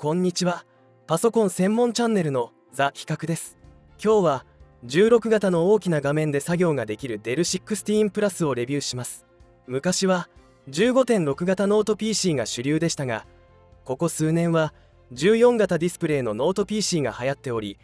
こんにちは。パソコン専門チャンネルのザ・比較です。今日は16型の大きな画面で作業ができるデル16プラスをレビューします。昔は 15.6 型ノート PC が主流でしたが、ここ数年は14型ディスプレイのノート PC が流行っており、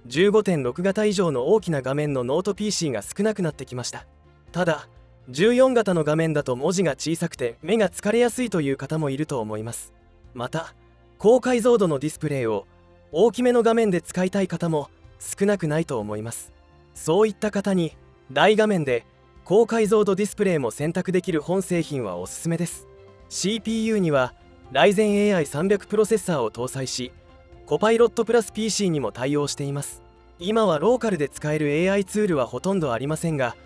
15.6 型以上の大きな画面のノート PC が少なくなってきました。ただ14型の画面だと文字が小さくて目が疲れやすいという方もいると思います。また高解像度のディスプレイを大きめの画面で使いたい方も少なくないと思います。そういった方に大画面で高解像度ディスプレイも選択できる本製品はおすすめです。 CPU には Ryzen AI300 プロセッサーを搭載し、コパイロットプラス PC にも対応しています。今はローカルで使える AI ツールはほとんどありませんが、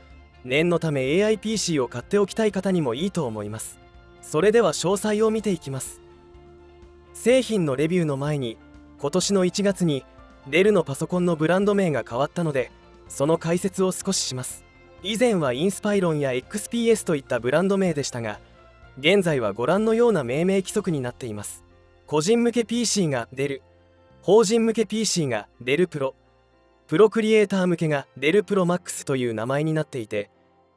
念のため AIPC を買っておきたい方にもいいと思います。それでは詳細を見ていきます。製品のレビューの前に、今年の1月にデルのパソコンのブランド名が変わったので、その解説を少しします。以前はインスパイロンや XPS といったブランド名でしたが、現在はご覧のような命名規則になっています。個人向け PC がデル、法人向け PC がデルプロ、プロクリエイター向けがデルプロマックスという名前になっていて、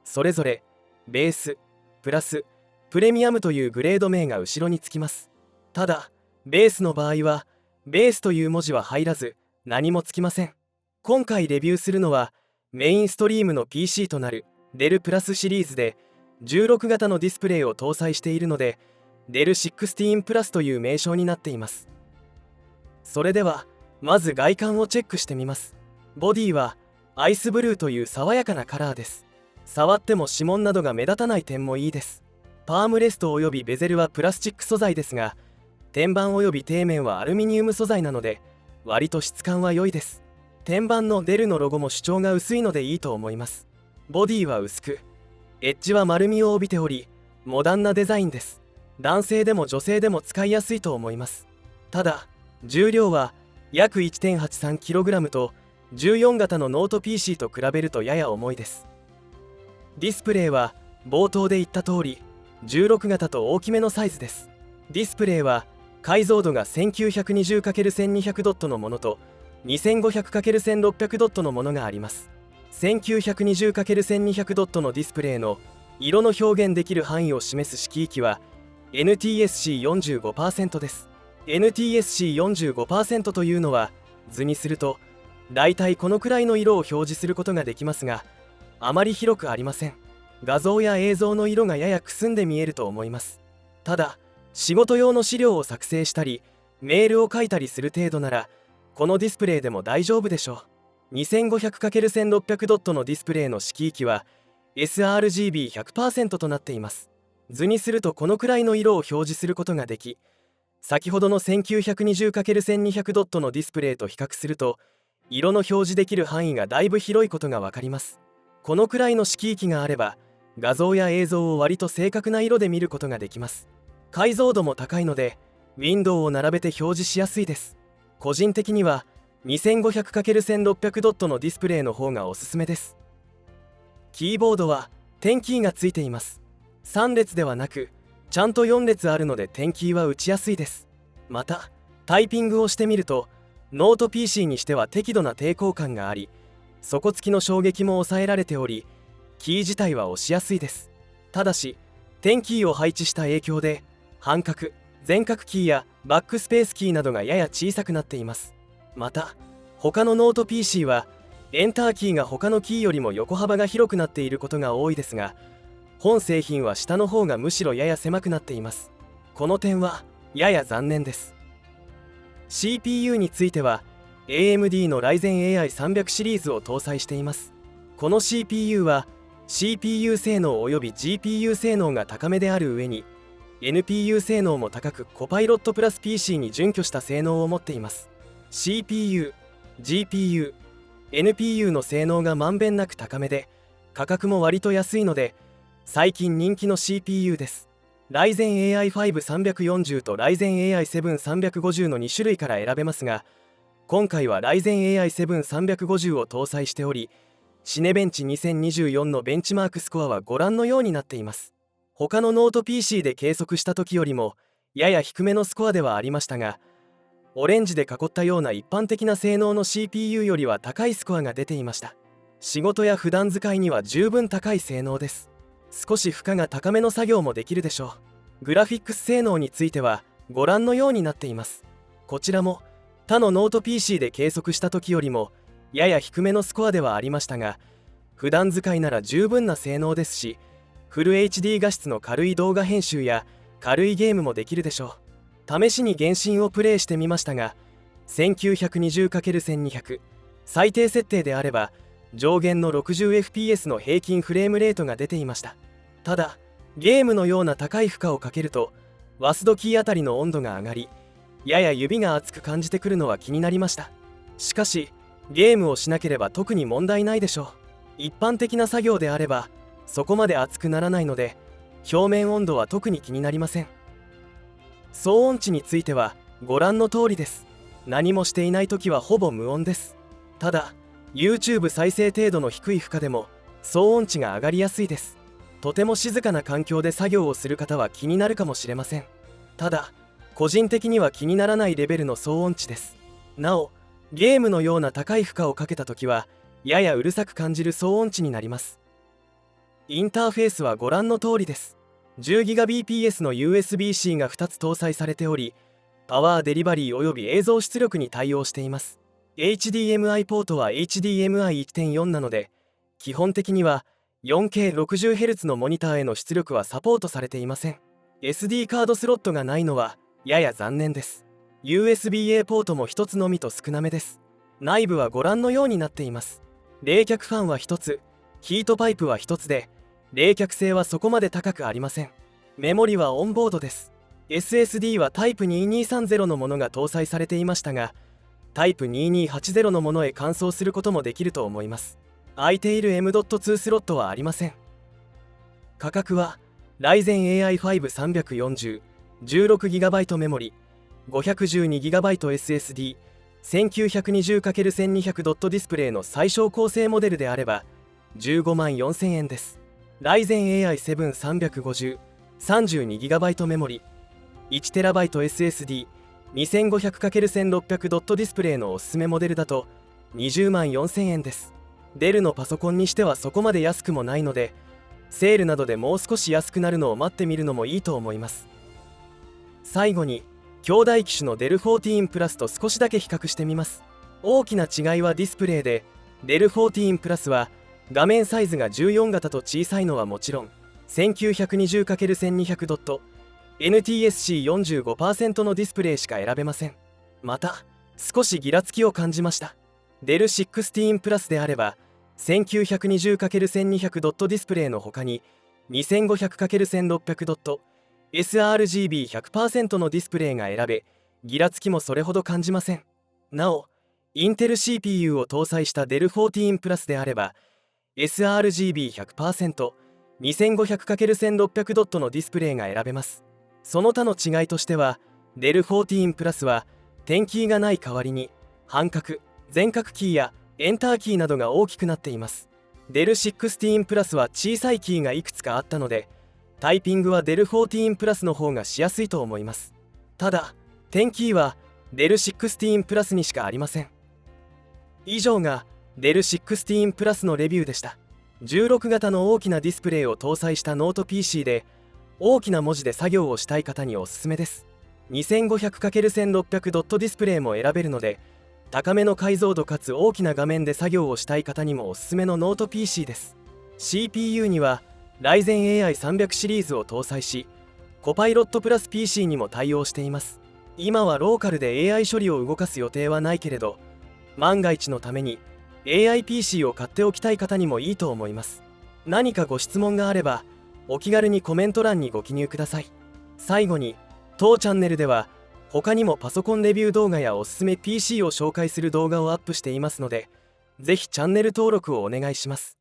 それぞれベース、プラス、プレミアムというグレード名が後ろにつきます。ただベースの場合はベースという文字は入らず何もつきません。今回レビューするのはメインストリームの PC となるデルプラスシリーズで、16型のディスプレイを搭載しているのでデル16プラスという名称になっています。それではまず外観をチェックしてみます。ボディはアイスブルーという爽やかなカラーです。触っても指紋などが目立たない点もいいです。パームレストおよびベゼルはプラスチック素材ですが、天板および底面はアルミニウム素材なので割と質感は良いです。天板のデルのロゴも主張が薄いのでいいと思います。ボディは薄く、エッジは丸みを帯びており、モダンなデザインです。男性でも女性でも使いやすいと思います。ただ重量は約 1.83kg と14型のノート PC と比べるとやや重いです。ディスプレイは冒頭で言った通り16型と大きめのサイズです。ディスプレイは解像度が 1920×1200 ドットのものと 2500×1600 ドットのものがあります。 1920×1200 ドットのディスプレイの色の表現できる範囲を示す色域は NTSC45% です。 NTSC45% というのは図にするとだいたいこのくらいの色を表示することができますが、あまり広くありません。画像や映像の色がややくすんで見えると思います。ただ仕事用の資料を作成したりメールを書いたりする程度ならこのディスプレイでも大丈夫でしょう。 2500×1600 ドットのディスプレイの色域は sRGB100% となっています。図にするとこのくらいの色を表示することができ、先ほどの 1920×1200 ドットのディスプレイと比較すると色の表示できる範囲がだいぶ広いことが分かります。このくらいの色域があれば画像や映像を割と正確な色で見ることができます。解像度も高いのでウィンドウを並べて表示しやすいです。個人的には 2500×1600 ドットのディスプレイの方がおすすめです。キーボードは点キーがついています。3列ではなくちゃんと4列あるので点キーは打ちやすいです。またタイピングをしてみるとノート PC にしては適度な抵抗感があり、底付きの衝撃も抑えられており、キー自体は押しやすいです。ただし点キーを配置した影響で半角、全角キーやバックスペースキーなどがやや小さくなっています。また他のノート PC はエンターキーが他のキーよりも横幅が広くなっていることが多いですが、本製品は下の方がむしろやや狭くなっています。この点はやや残念です。CPU については AMD の Ryzen AI300 シリーズを搭載しています。この CPU は CPU 性能および GPU 性能が高めである上に NPU 性能も高くコパイロットプラス PC に準拠した性能を持っています。 CPU、GPU、NPU の性能がまんべんなく高めで価格も割と安いので最近人気の CPU です。Ryzen AI5-340 と Ryzen AI7-350 の2種類から選べますが、今回は Ryzen AI7-350 を搭載しており、シネベンチ2024のベンチマークスコアはご覧のようになっています。他のノート PC で計測した時よりもやや低めのスコアではありましたが、オレンジで囲ったような一般的な性能の CPU よりは高いスコアが出ていました。仕事や普段使いには十分高い性能です。少し負荷が高めの作業もできるでしょう。グラフィックス性能についてはご覧のようになっています。こちらも他のノート PC で計測した時よりもやや低めのスコアではありましたが、普段使いなら十分な性能ですし、フル HD 画質の軽い動画編集や軽いゲームもできるでしょう。試しに原神をプレイしてみましたが、 1920×1200 最低設定であれば上限の 60fps の平均フレームレートが出ていました。ただゲームのような高い負荷をかけるとワスドキーあたりの温度が上がり、やや指が熱く感じてくるのは気になりました。しかしゲームをしなければ特に問題ないでしょう。一般的な作業であればそこまで熱くならないので、表面温度は特に気になりません。騒音値についてはご覧の通りです。何もしていない時はほぼ無音です。ただ YouTube 再生程度の低い負荷でも騒音値が上がりやすいです。とても静かな環境で作業をする方は気になるかもしれません。ただ個人的には気にならないレベルの騒音値です。なおゲームのような高い負荷をかけた時はややうるさく感じる騒音値になります。インターフェースはご覧の通りです。 10GBps の USB-C が2つ搭載されており、パワーデリバリーおよび映像出力に対応しています。 HDMI ポートは HDMI1.4 なので、基本的には 4K60Hz のモニターへの出力はサポートされていません。 SD カードスロットがないのはやや残念です。 USB-A ポートも1つのみと少なめです。内部はご覧のようになっています。冷却ファンは1つ、ヒートパイプは1つで、冷却性はそこまで高くありません。メモリはオンボードです。 SSD はタイプ2230のものが搭載されていましたが、タイプ2280のものへ換装することもできると思います。空いている M.2 スロットはありません。価格は Ryzen AI5 34016GB メモリ 512GB SSD1920×1200 ドットディスプレイの最小構成モデルであれば15万4000円です。Ryzen AI7 35032GB メモリ 1TB SSD2500×1600 ドットディスプレイのおすすめモデルだと20万4000円です。デルのパソコンにしてはそこまで安くもないので、セールなどでもう少し安くなるのを待ってみるのもいいと思います。最後に兄弟機種のデル14プラスと少しだけ比較してみます。大きな違いはディスプレイで、デル14プラスは画面サイズが14型と小さいのはもちろん 1920×1200 ドット NTSC45% のディスプレイしか選べません。また少しギラつきを感じました。デル16プラスであれば 1920×1200 ドットディスプレイの他に 2500×1600 ドットsRGB100% のディスプレイが選べ、ギラつきもそれほど感じません。なおインテル CPU を搭載したデル14プラスであれば sRGB100% 2500×1600 ドットのディスプレイが選べます。その他の違いとしては、デル14プラスは点キーがない代わりに半角、全角キーやエンターキーなどが大きくなっています。デル16プラスは小さいキーがいくつかあったので、タイピングはデル14プラスの方がしやすいと思います。ただ点キーはデル16プラスにしかありません。以上がデル16プラスのレビューでした。16型の大きなディスプレイを搭載したノート PC で大きな文字で作業をしたい方におすすめです。 2500×1600 ドットディスプレイも選べるので、高めの解像度かつ大きな画面で作業をしたい方にもおすすめのノート PC です。 CPU にはRyzen AI300 シリーズを搭載し、コパイロットプラス PC にも対応しています。今はローカルで AI 処理を動かす予定はないけれど、万が一のために AIPC を買っておきたい方にもいいと思います。何かご質問があればお気軽にコメント欄にご記入ください。最後に当チャンネルでは他にもパソコンレビュー動画やおすすめ PC を紹介する動画をアップしていますので、ぜひチャンネル登録をお願いします。